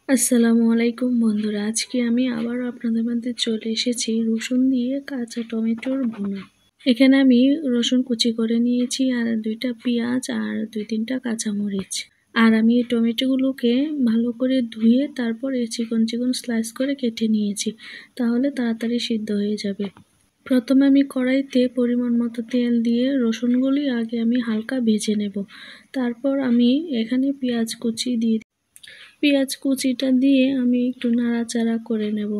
আসসালামু আলাইকুম বন্ধুরা, আজকে আমি আবারও আপনাদের মধ্যে চলে এসেছি রসুন দিয়ে কাঁচা টমেটোর ভুনা। এখানে আমি রসুন কুচি করে নিয়েছি আর 2টা পেঁয়াজ আর 2-3টা কাঁচামরিচ। আর আমি এই টমেটোগুলোকে ভালো করে ধুয়ে তারপরে চিকন চিকন স্লাইস করে কেটে নিয়েছি, তাহলে তাড়াতাড়ি সিদ্ধ হয়ে যাবে। প্রথমে আমি কড়াইতে পরিমাণ মতো তেল দিয়ে রসুনগুলি আগে আমি হালকা ভেজে নেব। তারপর আমি এখানে পেঁয়াজ কুচিটা দিয়ে আমি একটু নাড়াচাড়া করে নেব।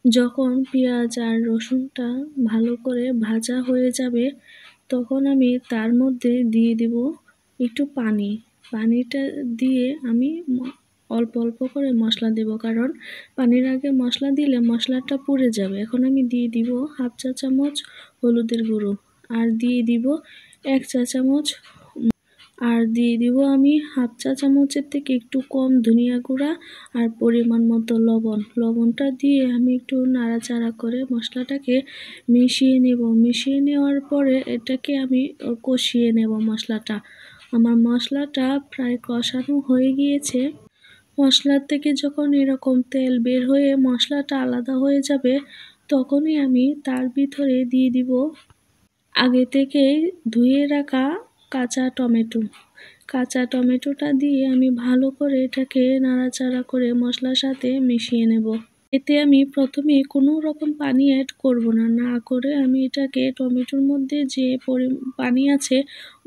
যখন পেঁয়াজ আর রসুনটা ভালো করে ভাজা হয়ে যাবে, তখন আমি তার মধ্যে দিয়ে দিব একটু পানি। পানিটা দিয়ে আমি অল্প অল্প করে মশলা দেব, কারণ পানির আগে মশলা দিলে মশলাটা পুড়ে যাবে। এখন আমি দিয়ে দিব 1/2 চা চামচ হলুদের গুঁড়ো, আর দিয়ে দিব 1 চা চামচ, আর দিয়ে দিব আমি 1/2 চা চামচের থেকে একটু কম ধনিয়া গুঁড়া আর পরিমাণ মতো লবণ। লবণটা দিয়ে আমি একটু নাড়াচাড়া করে মশলাটাকে মিশিয়ে নেব। মিশিয়ে নেওয়ার পরে এটাকে আমি কষিয়ে নেব মশলাটা। আমার মশলাটা প্রায় কষানো হয়ে গিয়েছে। মশলার থেকে যখন এরকম তেল বের হয়ে মশলাটা আলাদা হয়ে যাবে, তখনই আমি তার ভিতরে দিয়ে দিব আগে থেকেই ধুয়ে রাখা কাঁচা টমেটোটা দিয়ে আমি ভালো করে এটাকে নাড়াচাড়া করে মশলার সাথে মিশিয়ে নেব। এতে আমি প্রথমে কোনো রকম পানি অ্যাড করব না, না করে আমি এটাকে টমেটোর মধ্যে যে পানি আছে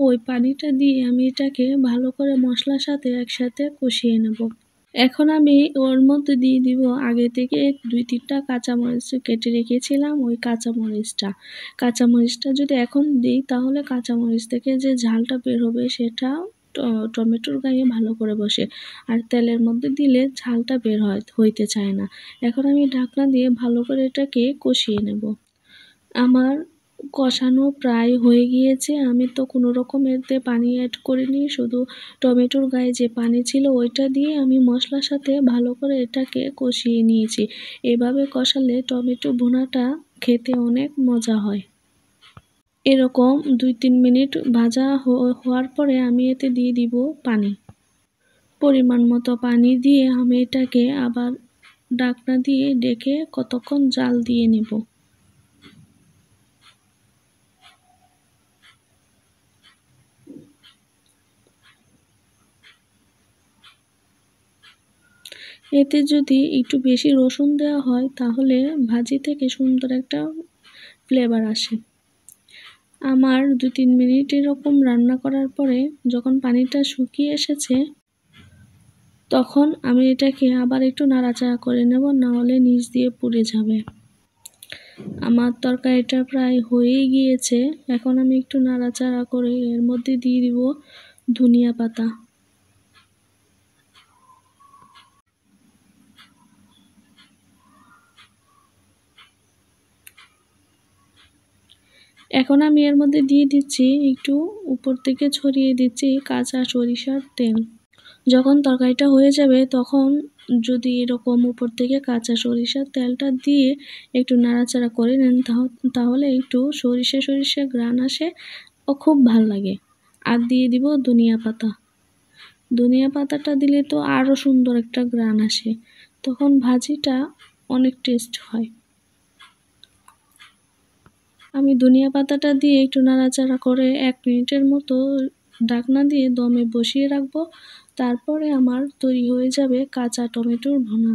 ওই পানিটা দিয়ে আমি এটাকে ভালো করে মশলার সাথে একসাথে কষিয়ে নেব। এখন আমি ওর মধ্যে দিয়ে দিব আগে থেকে 2-3টা কাঁচামরিচ কেটে রেখেছিলাম, ওই কাঁচামরিচটা যদি এখন দিই তাহলে কাঁচামরিচ থেকে যে ঝালটা বের হবে সেটা টমেটোর গায়ে ভালো করে বসে, আর তেলের মধ্যে দিলে ঝালটা বের হইতে চায় না। এখন আমি ঢাকনা দিয়ে ভালো করে এটাকে কষিয়ে নেব। আমার কষানো প্রায় হয়ে গিয়েছে। আমি তো কোনো রকম এতে পানি অ্যাড করিনি, শুধু টমেটোর গায়ে যে পানি ছিল ওইটা দিয়ে আমি মশলার সাথে ভালো করে এটাকে কষিয়ে নিয়েছি। এভাবে কষালে টমেটো ভুনাটা খেতে অনেক মজা হয়। এরকম 2-3 মিনিট ভাজা হওয়ার পরে আমি এতে দিয়ে দিব পানি। পরিমাণ মতো পানি দিয়ে আমি এটাকে আবার ঢাকনা দিয়ে ঢেকে কতক্ষণ জাল দিয়ে নেব। এতে যদি একটু বেশি রসুন দেওয়া হয় তাহলে ভাজি থেকে সুন্দর একটা ফ্লেভার আসে। আমার 2-3 মিনিট এরকম রান্না করার পরে যখন পানিটা শুকিয়ে এসেছে, তখন আমি এটাকে আবার একটু নাড়াচাড়া করে নেব, না হলে নিচ দিয়ে পুড়ে যাবে। আমার তরকারিটা প্রায় হয়েই গিয়েছে। এখন আমি একটু নাড়াচাড়া করে এর মধ্যে দিয়ে দিব ধনিয়া পাতা। এখন আমি এর মধ্যে দিয়ে দিচ্ছি একটু, উপর থেকে ছড়িয়ে দিচ্ছি কাঁচা সরিষার তেল। যখন তরকারিটা হয়ে যাবে তখন যদি এরকম উপর থেকে কাঁচা সরিষার তেলটা দিয়ে একটু নাড়াচাড়া করে নেন, তাহলে একটু সরিষা ঘ্রাণ আসে ও খুব ভাল লাগে। আর দিয়ে দিব ধনিয়া পাতা। ধনিয়া পাতাটা দিলে তো আরও সুন্দর একটা ঘ্রাণ আসে, তখন ভাজিটা অনেক টেস্ট হয়। আমি ধনিয়া পাতাটা দিয়ে একটু নাড়াচাড়া করে 1 মিনিটের মতো ঢাকনা দিয়ে দমে বসিয়ে রাখবো। তারপরে আমার তৈরি হয়ে যাবে কাঁচা টমেটোর ভুনা।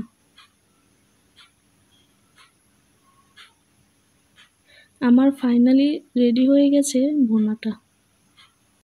আমার ফাইনালি রেডি হয়ে গেছে ভুনাটা।